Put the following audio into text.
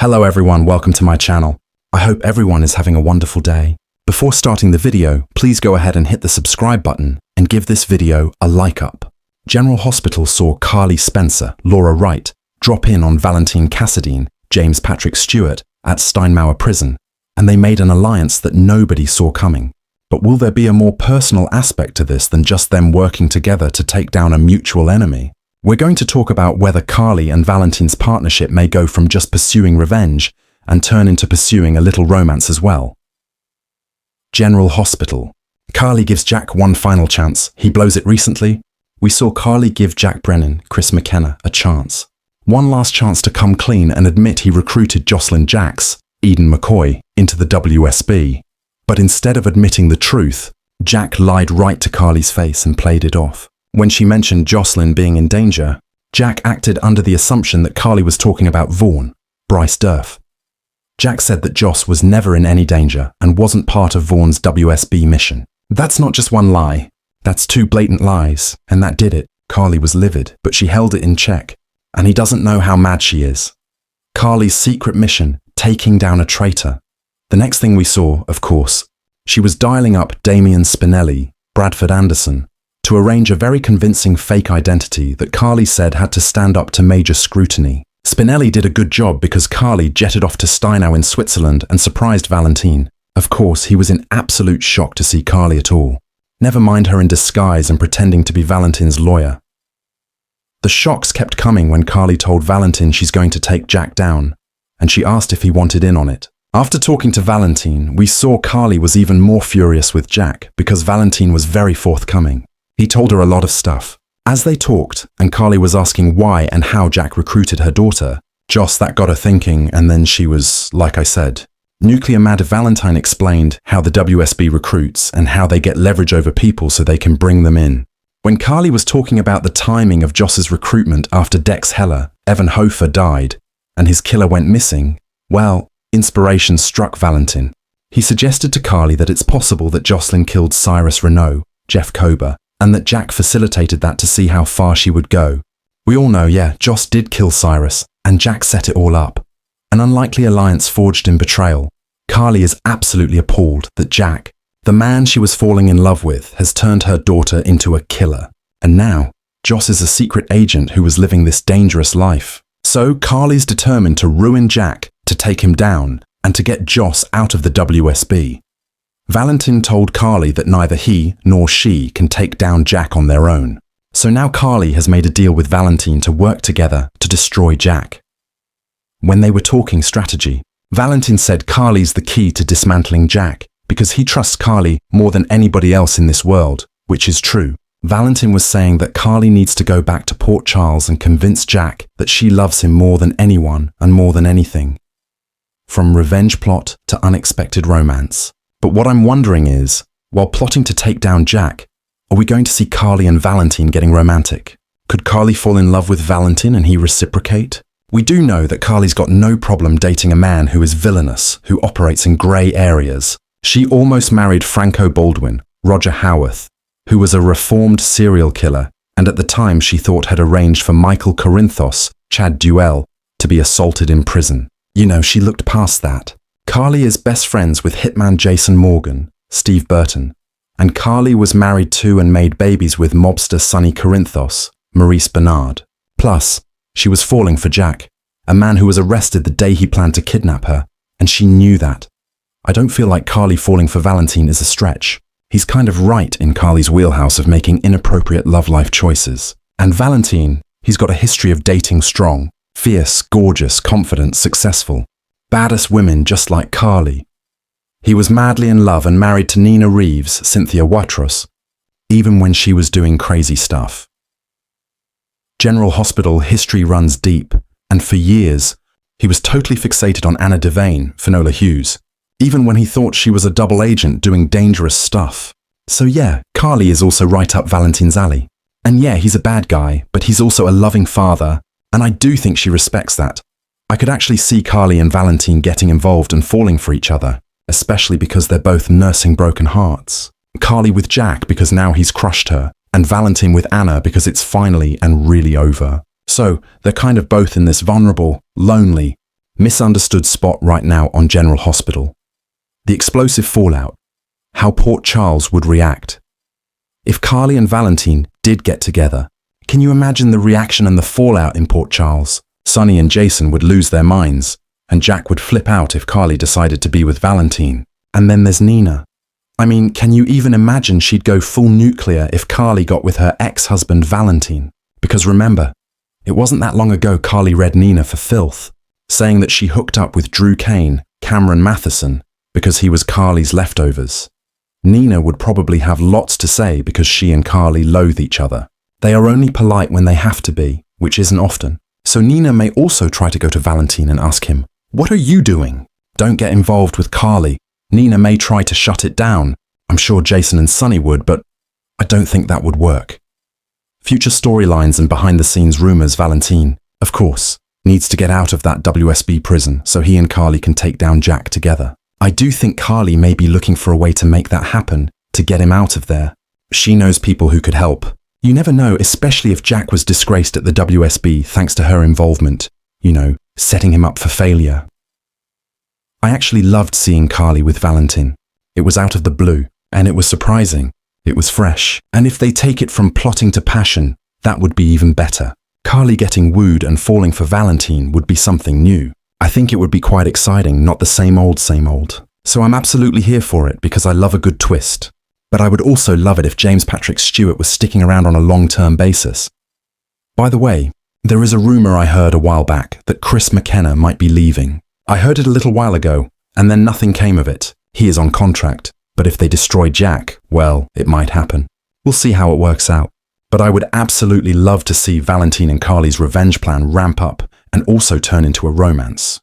Hello everyone, welcome to my channel. I hope everyone is having a wonderful day. Before starting the video, please go ahead and hit the subscribe button and give this video a like up. General Hospital saw Carly Spencer, Laura Wright, drop in on Valentin Cassadine, James Patrick Stewart at Steinmauer Prison, and they made an alliance that nobody saw coming. But will there be a more personal aspect to this than just them working together to take down a mutual enemy? We're going to talk about whether Carly and Valentin's partnership may go from just pursuing revenge and turn into pursuing a little romance as well. General Hospital. Carly gives Jack one final chance. He blows it recently. We saw Carly give Jack Brennan, Chris McKenna, a chance. One last chance to come clean and admit he recruited Jocelyn Jacks, Eden McCoy, into the WSB. But instead of admitting the truth, Jack lied right to Carly's face and played it off. When she mentioned Jocelyn being in danger, Jack acted under the assumption that Carly was talking about Vaughn, Bryce Durf. Jack said that Joss was never in any danger and wasn't part of Vaughn's WSB mission. That's not just one lie. That's two blatant lies, and that did it. Carly was livid, but she held it in check, and he doesn't know how mad she is. Carly's secret mission, taking down a traitor. The next thing we saw, of course, she was dialing up Damian Spinelli, Bradford Anderson, to arrange a very convincing fake identity that Carly said had to stand up to major scrutiny. Spinelli did a good job because Carly jetted off to Steinau in Switzerland and surprised Valentin. Of course, he was in absolute shock to see Carly at all. Never mind her in disguise and pretending to be Valentin's lawyer. The shocks kept coming when Carly told Valentin she's going to take Jack down, and she asked if he wanted in on it. After talking to Valentin, we saw Carly was even more furious with Jack because Valentin was very forthcoming. He told her a lot of stuff. As they talked, and Carly was asking why and how Jack recruited her daughter, that got her thinking, and then she was, like I said. Nuclear Mad Valentin explained how the WSB recruits and how they get leverage over people so they can bring them in. When Carly was talking about the timing of Joss's recruitment after Dex Heller, Evan Hofer died, and his killer went missing, well, inspiration struck Valentin. He suggested to Carly that it's possible that Jocelyn killed Cyrus Renault, Jeff Kober, and that Jack facilitated that to see how far she would go. We all know, Joss did kill Cyrus, and Jack set it all up. An unlikely alliance forged in betrayal. Carly is absolutely appalled that Jack, the man she was falling in love with, has turned her daughter into a killer. And now, Joss is a secret agent who was living this dangerous life. So Carly's determined to ruin Jack, to take him down, and to get Joss out of the WSB. Valentin told Carly that neither he nor she can take down Jack on their own. So now Carly has made a deal with Valentin to work together to destroy Jack. When they were talking strategy, Valentin said Carly's the key to dismantling Jack because he trusts Carly more than anybody else in this world, which is true. Valentin was saying that Carly needs to go back to Port Charles and convince Jack that she loves him more than anyone and more than anything. From revenge plot to unexpected romance. But what I'm wondering is, while plotting to take down Jack, are we going to see Carly and Valentin getting romantic? Could Carly fall in love with Valentin and he reciprocate? We do know that Carly's got no problem dating a man who is villainous, who operates in grey areas. She almost married Franco Baldwin, Roger Howarth, who was a reformed serial killer, and at the time she thought had arranged for Michael Corinthos, Chad Duell, to be assaulted in prison. She looked past that. Carly is best friends with hitman Jason Morgan, Steve Burton, and Carly was married to and made babies with mobster Sonny Corinthos, Maurice Bernard. Plus, she was falling for Jack, a man who was arrested the day he planned to kidnap her, and she knew that. I don't feel like Carly falling for Valentin is a stretch. He's kind of right in Carly's wheelhouse of making inappropriate love life choices. And Valentin, he's got a history of dating strong, fierce, gorgeous, confident, successful. Badass women just like Carly. He was madly in love and married to Nina Reeves, Cynthia Watros, even when she was doing crazy stuff. General Hospital history runs deep, and for years, he was totally fixated on Anna Devane, Finola Hughes, even when he thought she was a double agent doing dangerous stuff. So Carly is also right up Valentin's alley. And he's a bad guy, but he's also a loving father, and I do think she respects that. I could actually see Carly and Valentin getting involved and falling for each other, especially because they're both nursing broken hearts. Carly with Jack because now he's crushed her, and Valentin with Anna because it's finally and really over. So they're kind of both in this vulnerable, lonely, misunderstood spot right now on General Hospital. The explosive fallout. How Port Charles would react. If Carly and Valentin did get together, can you imagine the reaction and the fallout in Port Charles? Sonny and Jason would lose their minds, and Jack would flip out if Carly decided to be with Valentin. And then there's Nina. I mean, can you even imagine she'd go full nuclear if Carly got with her ex-husband Valentin? Because remember, it wasn't that long ago Carly read Nina for filth, saying that she hooked up with Drew Kane, Cameron Matheson, because he was Carly's leftovers. Nina would probably have lots to say because she and Carly loathe each other. They are only polite when they have to be, which isn't often. So Nina may also try to go to Valentin and ask him, "What are you doing? Don't get involved with Carly." Nina may try to shut it down. I'm sure Jason and Sonny would, but I don't think that would work. Future storylines and behind-the-scenes rumors. Valentin, of course, needs to get out of that WSB prison so he and Carly can take down Jack together. I do think Carly may be looking for a way to make that happen, to get him out of there. She knows people who could help. You never know, especially if Jack was disgraced at the WSB thanks to her involvement, setting him up for failure. I actually loved seeing Carly with Valentin. It was out of the blue, and it was surprising. It was fresh, and if they take it from plotting to passion, that would be even better. Carly getting wooed and falling for Valentin would be something new. I think it would be quite exciting, not the same old, same old. So I'm absolutely here for it because I love a good twist. But I would also love it if James Patrick Stewart was sticking around on a long-term basis. By the way, there is a rumor I heard a while back that Chris McKenna might be leaving. I heard it a little while ago, and then nothing came of it. He is on contract, but if they destroy Jack, well, it might happen. We'll see how it works out. But I would absolutely love to see Valentin and Carly's revenge plan ramp up and also turn into a romance.